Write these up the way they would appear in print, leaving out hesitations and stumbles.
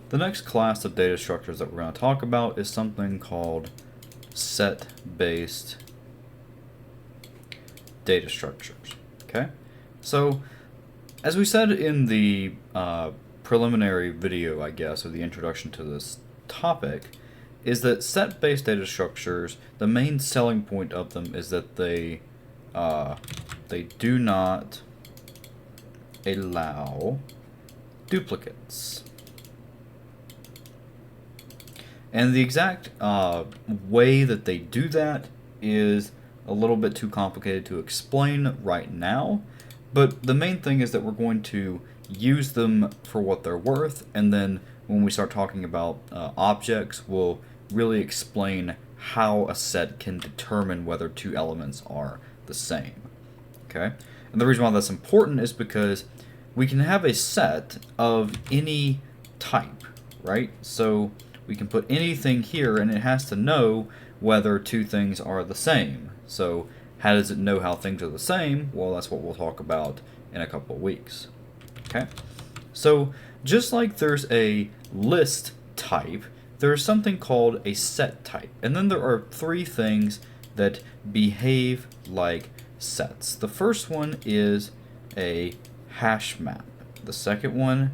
the next class of data structures that we're going to talk about is something called set-based data structures. Okay, so as we said in the preliminary video, I guess, or the introduction to this topic, is that set-based data structures, the main selling point of them is that they do not allow duplicates. And the exact way that they do that is a little bit too complicated to explain right now, but the main thing is that we're going to use them for what they're worth, and then when we start talking about objects, we'll really explain how a set can determine whether two elements are the same. Okay? And the reason why that's important is because we can have a set of any type, right? So we can put anything here and it has to know whether two things are the same. So how does it know how things are the same? Well, that's what we'll talk about in a couple of weeks. Okay? So just like there's a list type, there's something called a set type. And then there are three things that behave like sets. The first one is a hash map. The second one,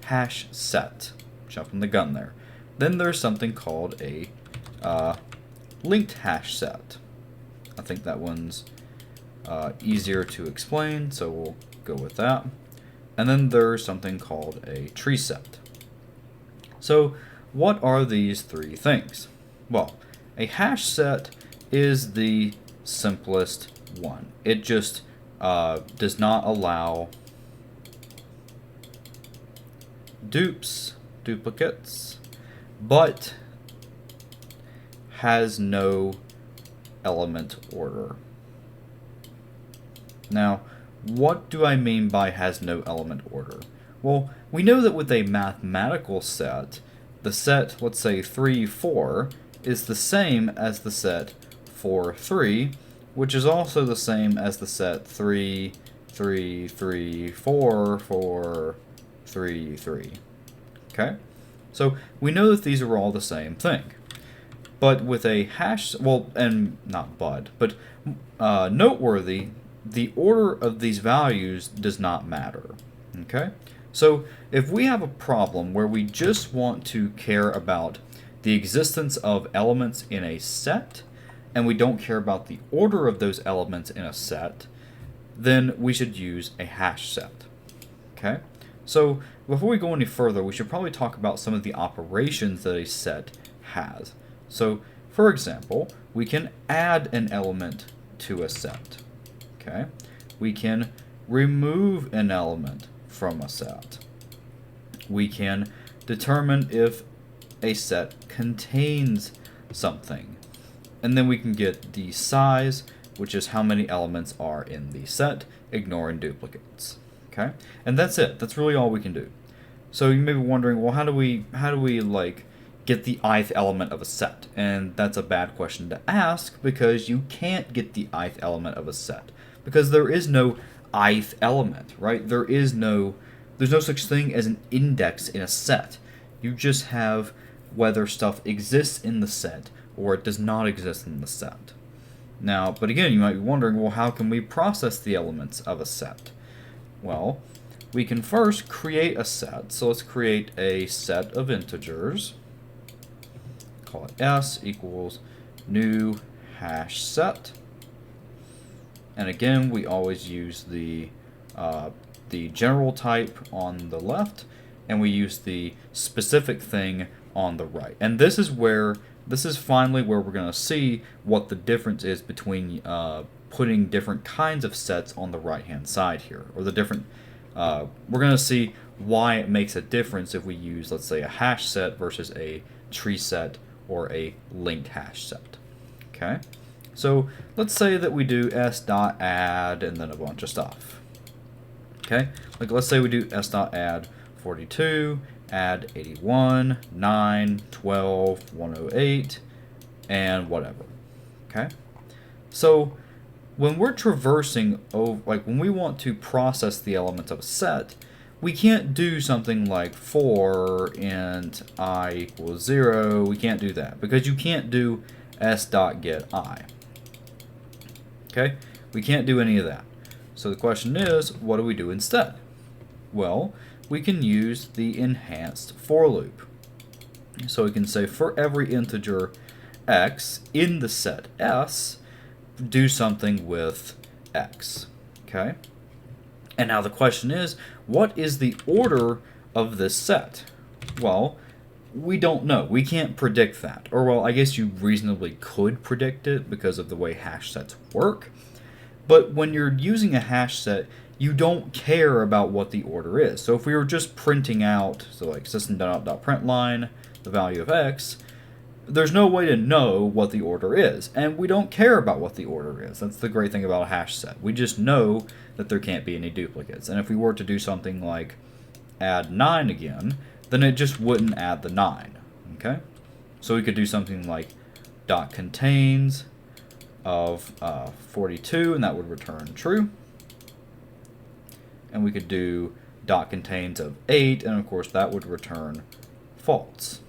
hash set. Jumping the gun there. Then there's something called a linked hash set. I think that one's easier to explain, so we'll go with that. And then there's something called a tree set. So what are these three things? Well, a hash set is the simplest one. It just does not allow duplicates, but has no element order. Now, what do I mean by has no element order? Well, we know that with a mathematical set, the set, let's say 3, 4, is the same as the set 4, 3, which is also the same as the set 3, 3, 3, 4, 4, 3, 3. Okay? So we know that these are all the same thing. But with a hash, well, and not but noteworthy, the order of these values does not matter. Okay? So if we have a problem where we just want to care about the existence of elements in a set, and we don't care about the order of those elements in a set, then we should use a hash set. Okay? So before we go any further, we should probably talk about some of the operations that a set has. So, for example, we can add an element to a set. Okay? We can remove an element from a set. We can determine if a set contains something. And then we can get the size, which is how many elements are in the set, ignoring duplicates. Okay? And that's it. That's really all we can do. So you may be wondering, well, how do we like get the ith element of a set? And that's a bad question to ask, because you can't get the ith element of a set, because there is no ith element, right? There's no such thing as an index in a set. You just have whether stuff exists in the set or it does not exist in the set. Now, but again, you might be wondering, well, how can we process the elements of a set? Well, we can first create a set. So let's create a set of integers. Call it S equals new hash set. And again, we always use the general type on the left, and we use the specific thing on the right. And this is finally where we're going to see what the difference is between putting different kinds of sets on the right-hand side here, or the different. We're going to see why it makes a difference if we use, let's say, a hash set versus a tree set or a linked hash set. Okay, so let's say that we do s.add and then a bunch of stuff. Okay, like let's say we do s.add 42, add 81, 9, 12, 108, and whatever. Okay, so when we're traversing over, like when we want to process the elements of a set, we can't do something like for int I equals 0. We can't do that because you can't do s.getI. Okay? We can't do any of that. So the question is, what do we do instead? Well, we can use the enhanced for loop. So we can say for every integer x in the set S, do something with x. Okay? And now the question is, what is the order of this set? Well, we don't know. We can't predict that. Or, well, I guess you reasonably could predict it because of the way hash sets work. But when you're using a hash set, you don't care about what the order is. So if we were just printing out, so like system.out.println, the value of x, there's no way to know what the order is, and we don't care about what the order is. That's the great thing about a hash set. We just know that there can't be any duplicates. And if we were to do something like add 9 again, then it just wouldn't add the 9. Okay? So we could do something like dot contains of 42, and that would return true. And we could do dot contains of 8, and of course that would return false.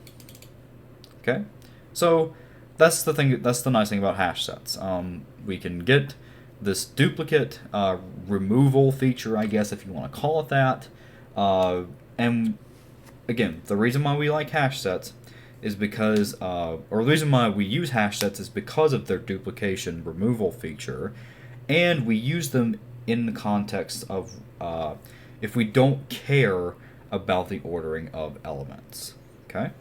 Okay? So that's the thing. That's the nice thing about hash sets. We can get this duplicate removal feature, I guess, if you want to call it that. And again, the reason why we like hash sets is because, or the reason why we use hash sets is because of their duplication removal feature, and we use them in the context of if we don't care about the ordering of elements. Okay.